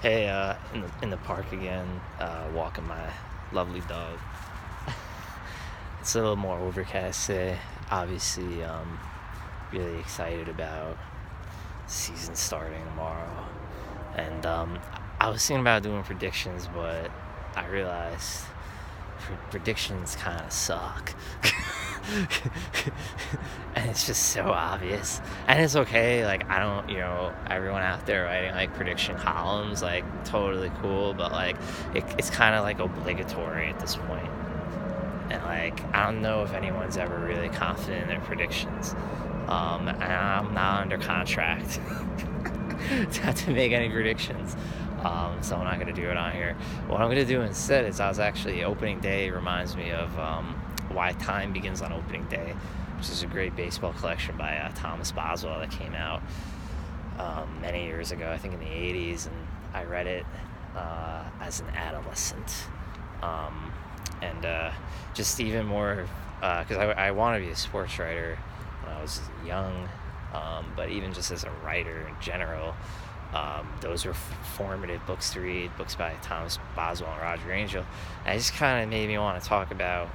Hey, in the park again, walking my lovely dog. It's a little more overcast today. Obviously, really excited about season starting tomorrow. And I was thinking about doing predictions, but I realized predictions kind of suck. And it's just so obvious. And it's okay. Like, I don't, everyone out there writing like prediction columns, like, totally cool, but like, it's kind of like obligatory at this point. And like, I don't know if anyone's ever really confident in their predictions. And I'm not under contract to make any predictions. So I'm not going to do it on here. What I'm going to do instead is opening day reminds me of Why Time Begins on Opening Day, which is a great baseball collection by Thomas Boswell that came out many years ago, I think in the 80s, and I read it as an adolescent. And just even more, because I want to be a sports writer when I was young, but even just as a writer in general, those were formative books to read, books by Thomas Boswell and Roger Angell. And it just kind of made me want to talk about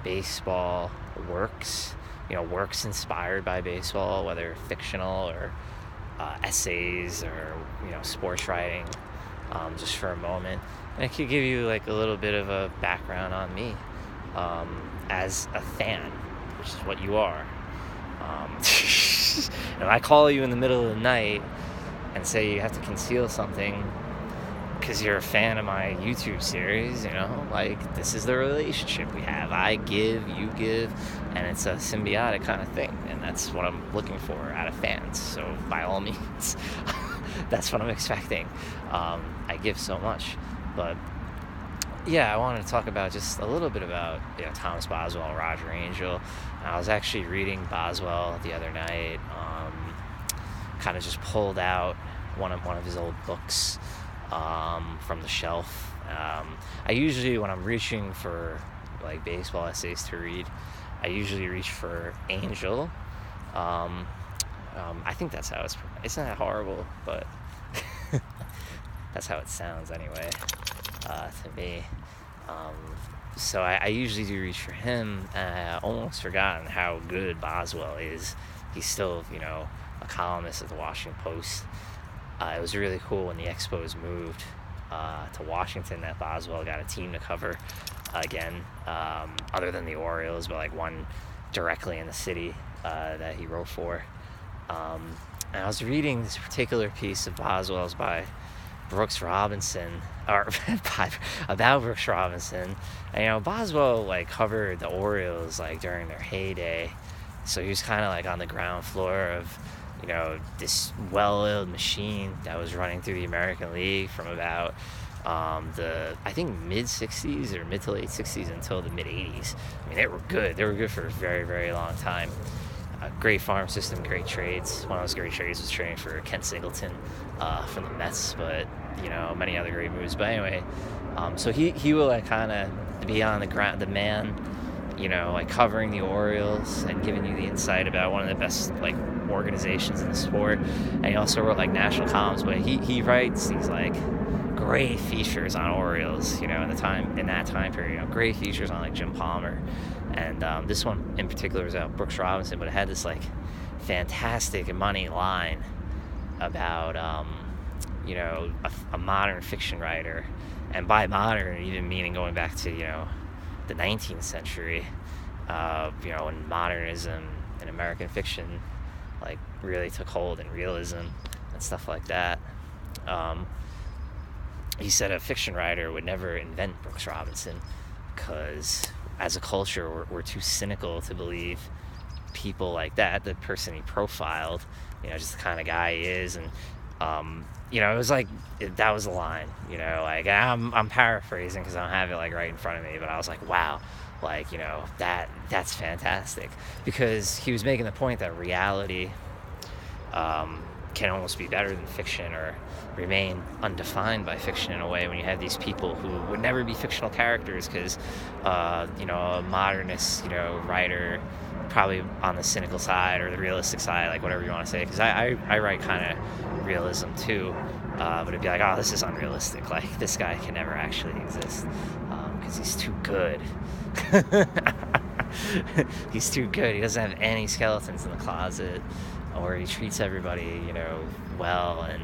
baseball works, works inspired by baseball, whether fictional or essays or, sports writing, just for a moment. And it could give you like a little bit of a background on me as a fan, which is what you are. And I call you in the middle of the night and say you have to conceal something because you're a fan of my YouTube series, like, this is the relationship we have. I give, you give, and it's a symbiotic kind of thing, and that's what I'm looking for out of fans. So by all means, that's what I'm expecting. I give so much, but yeah, I wanted to talk about just a little bit about Thomas Boswell and Roger Angell. I was actually reading Boswell the other night. Kind of just pulled out one of his old books from the shelf. I usually, when I'm reaching for like baseball essays to read, I usually reach for Angell. I think that's how isn't that horrible, but that's how it sounds anyway, to me. So I usually do reach for him. I almost forgotten how good Boswell is. He's still, a columnist at the Washington Post. It was really cool when the Expos moved to Washington that Boswell got a team to cover again, other than the Orioles, but like one directly in the city that he wrote for. And I was reading this particular piece of Boswell's by Brooks Robinson, or about Brooks Robinson. And Boswell like covered the Orioles like during their heyday, so he was kind of like on the ground floor of this well-oiled machine that was running through the American League from about I think mid-60s or mid to late 60s until the mid-80s. I mean, they were good. They were good for a very, very long time. Great farm system, great trades. One of those great trades was trading for Ken Singleton from the Mets, but many other great moves. But anyway, so he will like kind of be on the ground, the man, like covering the Orioles and giving you the insight about one of the best like organizations in the sport. And he also wrote like national columns, but he writes these like great features on Orioles, in that time period, great features on like Jim Palmer. And this one in particular was about Brooks Robinson, but it had this like fantastic money line about a modern fiction writer, and by modern even meaning going back to the 19th century, when modernism in American fiction like really took hold, and realism and stuff like that. He said a fiction writer would never invent Brooks Robinson because as a culture we're too cynical to believe people like that, the person he profiled, just the kind of guy he is. And it was like that was the line, like I'm paraphrasing because I don't have it like right in front of me, but I was like, wow, like that's fantastic, because he was making the point that reality can almost be better than fiction, or remain undefined by fiction in a way, when you have these people who would never be fictional characters because a modernist writer probably on the cynical side or the realistic side, like whatever you want to say, because I write kind of realism too, but it'd be like, oh, this is unrealistic, like this guy can never actually exist, because he's too good. He's too good. He doesn't have any skeletons in the closet, or he treats everybody, well, and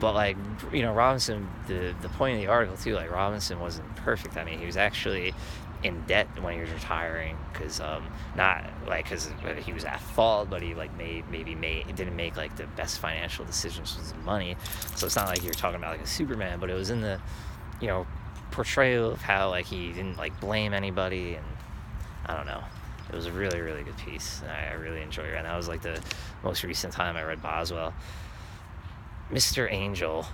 but like, Robinson, the point of the article too, like Robinson wasn't perfect. I mean, he was actually in debt when he was retiring, because not like because he was at fault, but he like didn't make like the best financial decisions with his money. So it's not like you're talking about like a Superman, but it was in the portrayal of how like he didn't like blame anybody, and I don't know. It was a really, really good piece, and I really enjoyed it. And that was like the most recent time I read Boswell. Mr. Angel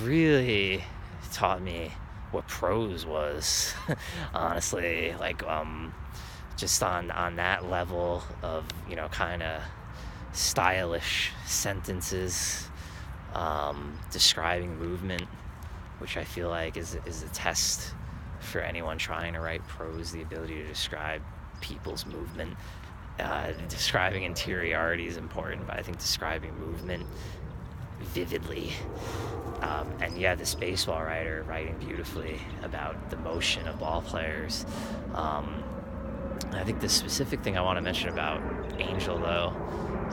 really taught me what prose was, honestly, like just on that level of kind of stylish sentences, describing movement, which I feel like is a test for anyone trying to write prose, the ability to describe people's movement. Describing interiority is important, but I think describing movement vividly, and this baseball writer writing beautifully about the motion of ball players. I think the specific thing I want to mention about Angel, though,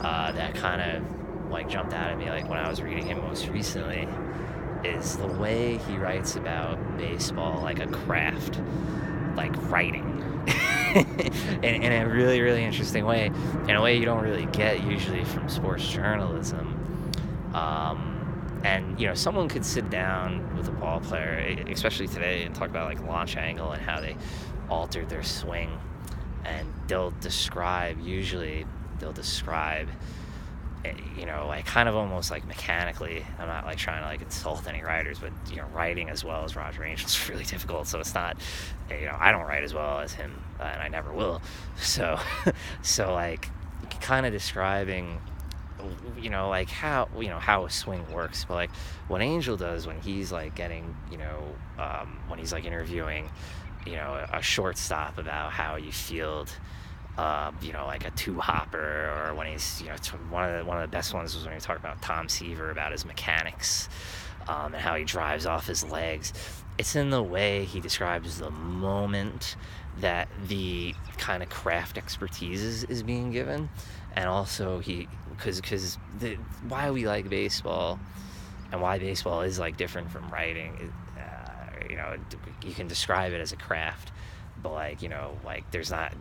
that kind of like jumped out at me like when I was reading him most recently, is the way he writes about baseball like a craft, like writing. in a really, really interesting way, in a way you don't really get usually from sports journalism. And someone could sit down with a ball player, especially today, and talk about like launch angle and how they altered their swing, and they'll describe like kind of almost like mechanically. I'm not like trying to like insult any writers, but writing as well as Roger Angel is really difficult. So it's not, I don't write as well as him, and I never will. So like kind of describing, like how a swing works. But like what Angel does when he's like getting, when he's like interviewing, a shortstop about how you field, like a two-hopper, or when he's, one of the best ones was when he talked about Tom Seaver, about his mechanics, and how he drives off his legs. It's in the way he describes the moment that the kind of craft expertise is being given, and also because why we like baseball, and why baseball is like different from writing, you can describe it as a craft, but like there's not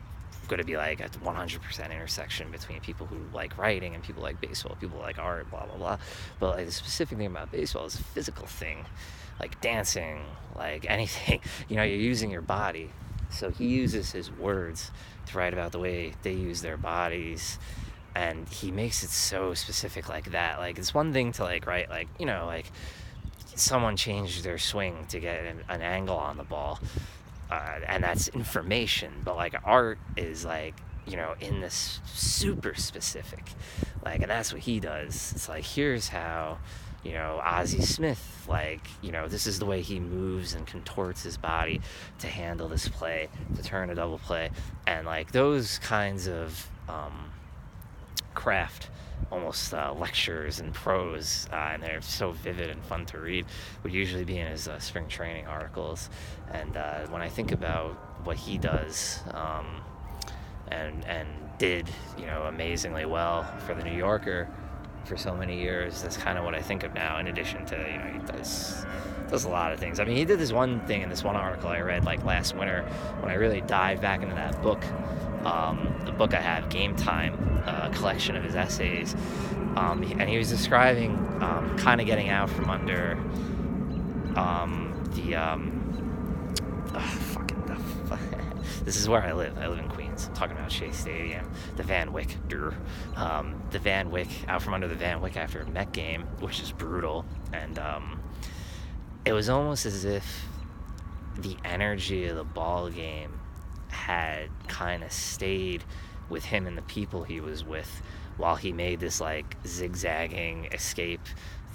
going to be like a 100% intersection between people who like writing and people like baseball, people like art, blah blah blah. But like the specific thing about baseball is a physical thing, like dancing, like anything. You're using your body. So he uses his words to write about the way they use their bodies, and he makes it so specific like that. Like it's one thing to like write like like someone changed their swing to get an angle on the ball. And that's information, but like art is like in this super specific, like, and that's what he does. It's like, here's how Ozzie Smith, like this is the way he moves and contorts his body to handle this play, to turn a double play, and like those kinds of craft almost lectures and prose, and they're so vivid and fun to read, would usually be in his spring training articles. And when I think about what he does, and did amazingly well for the New Yorker for so many years, that's kind of what I think of now, in addition to he does a lot of things. I mean, he did this one thing in this one article I read like last winter, when I really dived back into that book, the book I have, Game Time, a collection of his essays, and he was describing kind of getting out from under this is where I live in Queens. I'm talking about Shea Stadium, the Van Wyck, out from under the Van Wyck after a Met game, which is brutal. And it was almost as if the energy of the ball game had kind of stayed with him and the people he was with, while he made this like zigzagging escape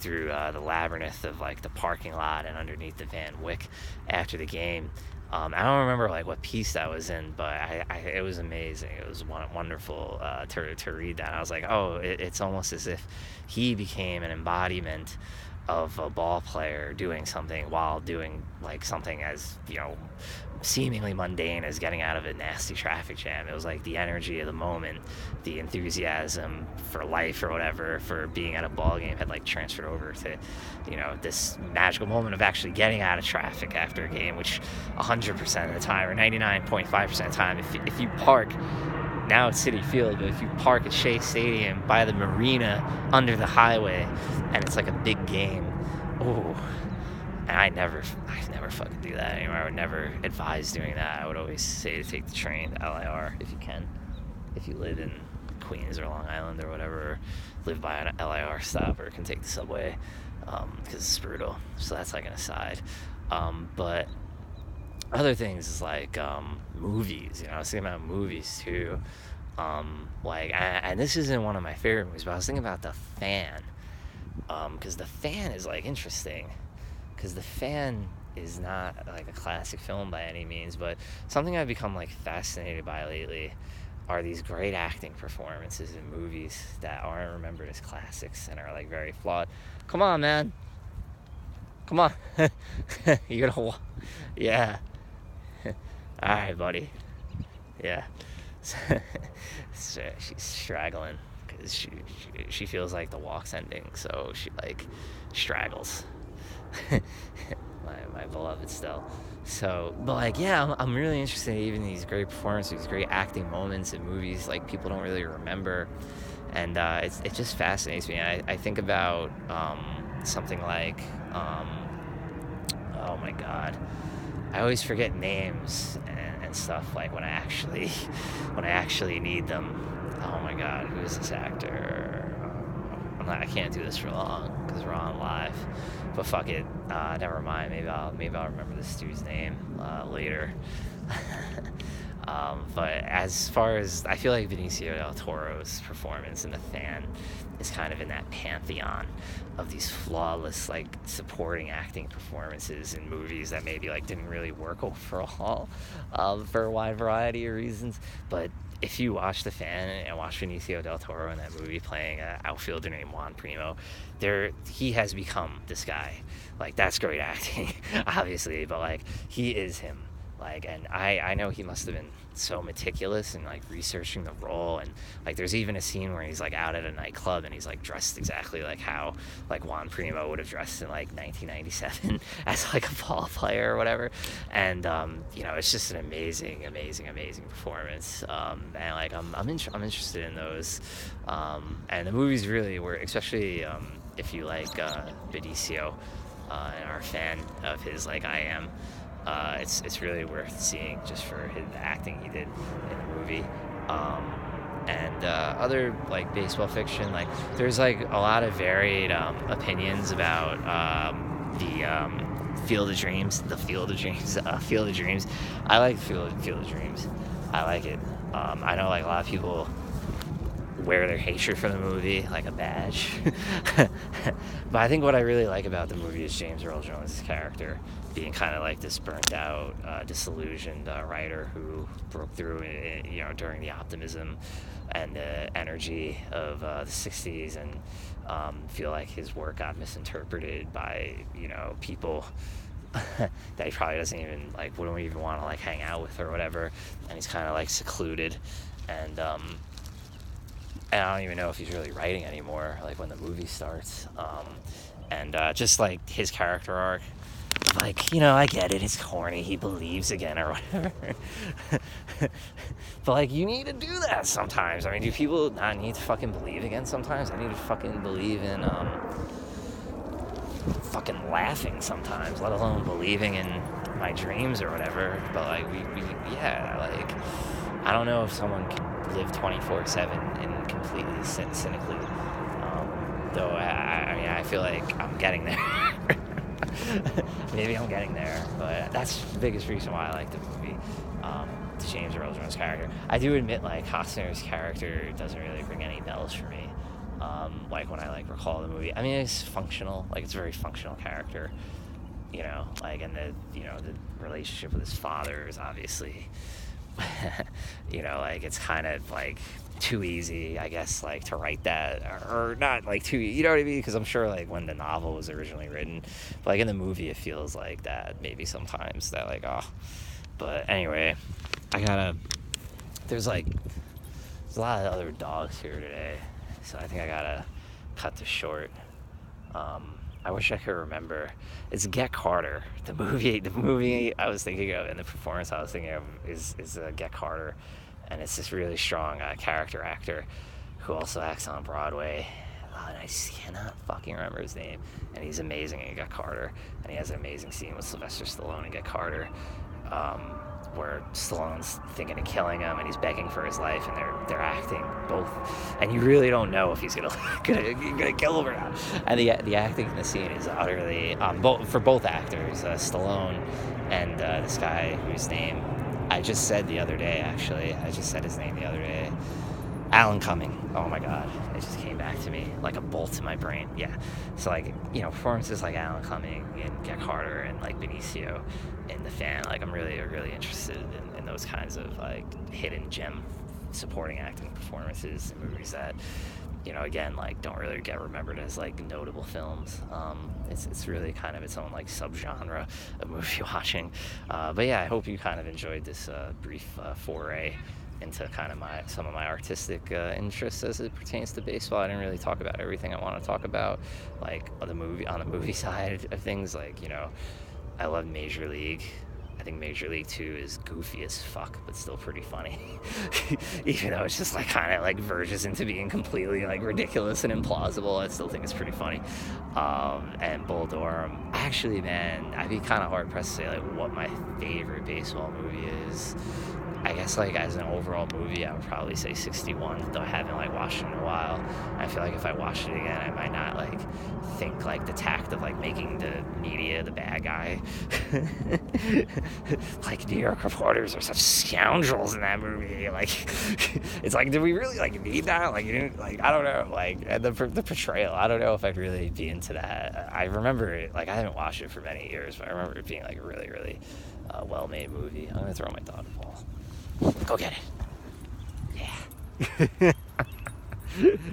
through the labyrinth of like the parking lot and underneath the Van Wyck after the game. I don't remember like what piece that was in, but it was amazing. It was wonderful to read that. I was like, oh, it's almost as if he became an embodiment of a ball player doing something while doing like something as, you know, seemingly mundane as getting out of a nasty traffic jam. It was like the energy of the moment, the enthusiasm for life or whatever, for being at a ball game had like transferred over to, you know, this magical moment of actually getting out of traffic after a game, which 100% of the time, or 99.5% of the time, if you park, now it's Citi Field, but if you park at Shea Stadium by the marina under the highway and it's like a big game, oh, and I never fucking do that anymore. I would never advise doing that. I would always say to take the train to LIR if you can. If you live in Queens or Long Island or whatever, or live by an LIR stop, or can take the subway, because it's brutal. So that's like an aside. But other things is like movies. You know, I was thinking about movies too. And this isn't one of my favorite movies, but I was thinking about The Fan. Because The Fan is like interesting. Because The Fan is not like a classic film by any means, but something I've become like fascinated by lately are these great acting performances in movies that aren't remembered as classics and are like very flawed. Come on, man. Come on. You're gonna yeah. Alright, buddy. Yeah. So she's straggling because she feels like the walk's ending, so she like straggles. my beloved still. So, but like, yeah, I'm really interested in even these great performances, these great acting moments in movies like people don't really remember, and it just fascinates me. I think about something like oh my god, I always forget names and stuff like when I actually need them. Oh my god, who is this actor? I can't do this for long because we're on live. But fuck it, never mind. Maybe I'll remember this dude's name later. But as far as I feel like Benicio del Toro's performance in The Fan is kind of in that pantheon of these flawless like supporting acting performances in movies that maybe like didn't really work overall for a wide variety of reasons, but if you watch The Fan and watch Benicio del Toro in that movie playing an outfielder named Juan Primo, he has become this guy. Like, that's great acting, obviously, but, like, he is him. Like, and I know he must have been so meticulous in, like, researching the role, and, like, there's even a scene where he's, like, out at a nightclub, and he's, like, dressed exactly like how, like, Juan Primo would have dressed in, like, 1997 as, like, a ball player or whatever, and, you know, it's just an amazing performance, and, like, I'm interested in those, and the movies really were, especially, if you like, Benicio, and are a fan of his, like I am, it's really worth seeing just for the acting he did in the movie. And other like baseball fiction, like there's like a lot of varied opinions about the Field of Dreams. Field of Dreams. I like Field of Dreams. I like it. I know like a lot of people wear their hatred for the movie like a badge. But I think what I really like about the movie is James Earl Jones' character being kind of like this burnt out, disillusioned writer who broke through, you know, during the optimism and the energy of the 60s, and feel like his work got misinterpreted by, you know, people that he probably doesn't even like, wouldn't even want to like hang out with or whatever, and he's kind of like secluded, and I don't even know if he's really writing anymore, like when the movie starts, and just like his character arc, like, you know, I get it, it's corny, he believes again or whatever, but like, you need to do that sometimes. I mean, do people not need to fucking believe again sometimes? I need to fucking believe in fucking laughing sometimes, let alone believing in my dreams or whatever. But like, yeah, like, I don't know if someone can live 24/7 and completely cynically, though I mean, I feel like I'm getting there. Maybe I'm getting there, but that's the biggest reason why I like the movie. James Earl Jones' character. I do admit, like, Costner's character doesn't really ring any bells for me. Like when I like recall the movie. I mean, it's functional, like it's a very functional character, like, and the relationship with his father is obviously, like, it's kind of like too easy, I guess, like, to write that, or not like too, you know what I mean? Because I'm sure, like, when the novel was originally written, but, like, in the movie, it feels like that maybe sometimes that, like, oh, but anyway, I gotta. There's a lot of other dogs here today, so I think I gotta cut this short. I wish I could remember. It's Get Carter. The movie I was thinking of, and the performance I was thinking of is Get Carter, and it's this really strong character actor who also acts on Broadway. And I just cannot fucking remember his name, and he's amazing in Get Carter, and he has an amazing scene with Sylvester Stallone in Get Carter. Where Stallone's thinking of killing him and he's begging for his life, and they're acting both, and you really don't know if he's gonna kill him or not. And the acting in the scene is utterly for both actors, Stallone and this guy whose name I just said the other day. Actually, I just said his name the other day. Alan Cumming. Oh my God, it just came back to me like a bolt to my brain. Yeah, so like performances like Alan Cumming and Get Carter and like Benicio in The Fan. Like I'm really interested in those kinds of like hidden gem supporting acting performances in movies that again like don't really get remembered as like notable films. It's really kind of its own like subgenre of movie watching. But yeah, I hope you kind of enjoyed this brief foray into kind of some of my artistic interests as it pertains to baseball. I didn't really talk about everything I want to talk about, like on the movie side of things. Like I love Major League. I think Major League 2 is goofy as fuck, but still pretty funny. Even though it's just like kind of like verges into being completely like ridiculous and implausible, I still think it's pretty funny. And Bull Durham. Actually, man, I'd be kind of hard pressed to say like what my favorite baseball movie is. I guess like as an overall movie, I would probably say 61, though I haven't like watched it in a while. I feel like if I watched it again, I might not like think like the tact of like making the media the bad guy. Like New York reporters are such scoundrels in that movie. Like it's like, did we really like need that? Like you didn't like, I don't know, like the portrayal. I don't know if I'd really be into that. I remember it, like I haven't watched it for many years, but I remember it being like a really well-made movie. I'm gonna throw my dog a ball. Go get it. Yeah.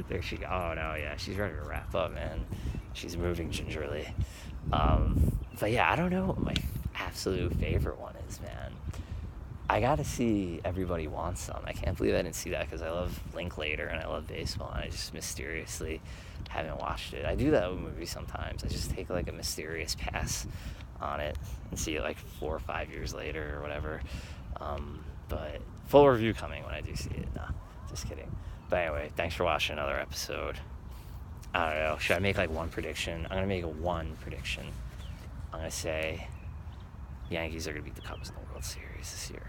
There she goes. Oh no, yeah, she's ready to wrap up, man. She's moving gingerly. But yeah, I don't know what my absolute favorite one is, man. I gotta see Everybody Wants Some. I can't believe I didn't see that because I love Linklater and I love baseball, and I just mysteriously haven't watched it. I do that with movies sometimes. I just take like a mysterious pass on it and see it like 4 or 5 years later or whatever. But full review coming when I do see it. No, just kidding. But anyway, thanks for watching another episode. I don't know. Should I make like one prediction? I'm going to make one prediction. I'm going to say the Yankees are going to beat the Cubs in the World Series this year.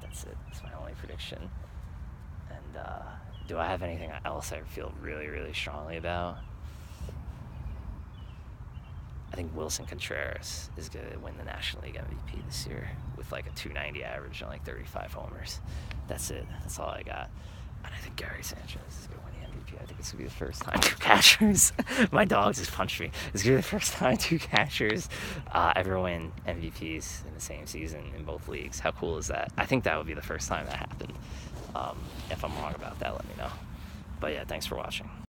That's it. That's my only prediction. And do I have anything else I feel really strongly about? I think Wilson Contreras is going to win the National League MVP this year with like a .290 average and like 35 homers. That's it. That's all I got. And I think Gary Sanchez is going to win the MVP. I think it's going to be the first time two catchers. My dog just punched me. It's going to be the first time two catchers ever win MVPs in the same season in both leagues. How cool is that? I think that would be the first time that happened. If I'm wrong about that, let me know. But yeah, thanks for watching.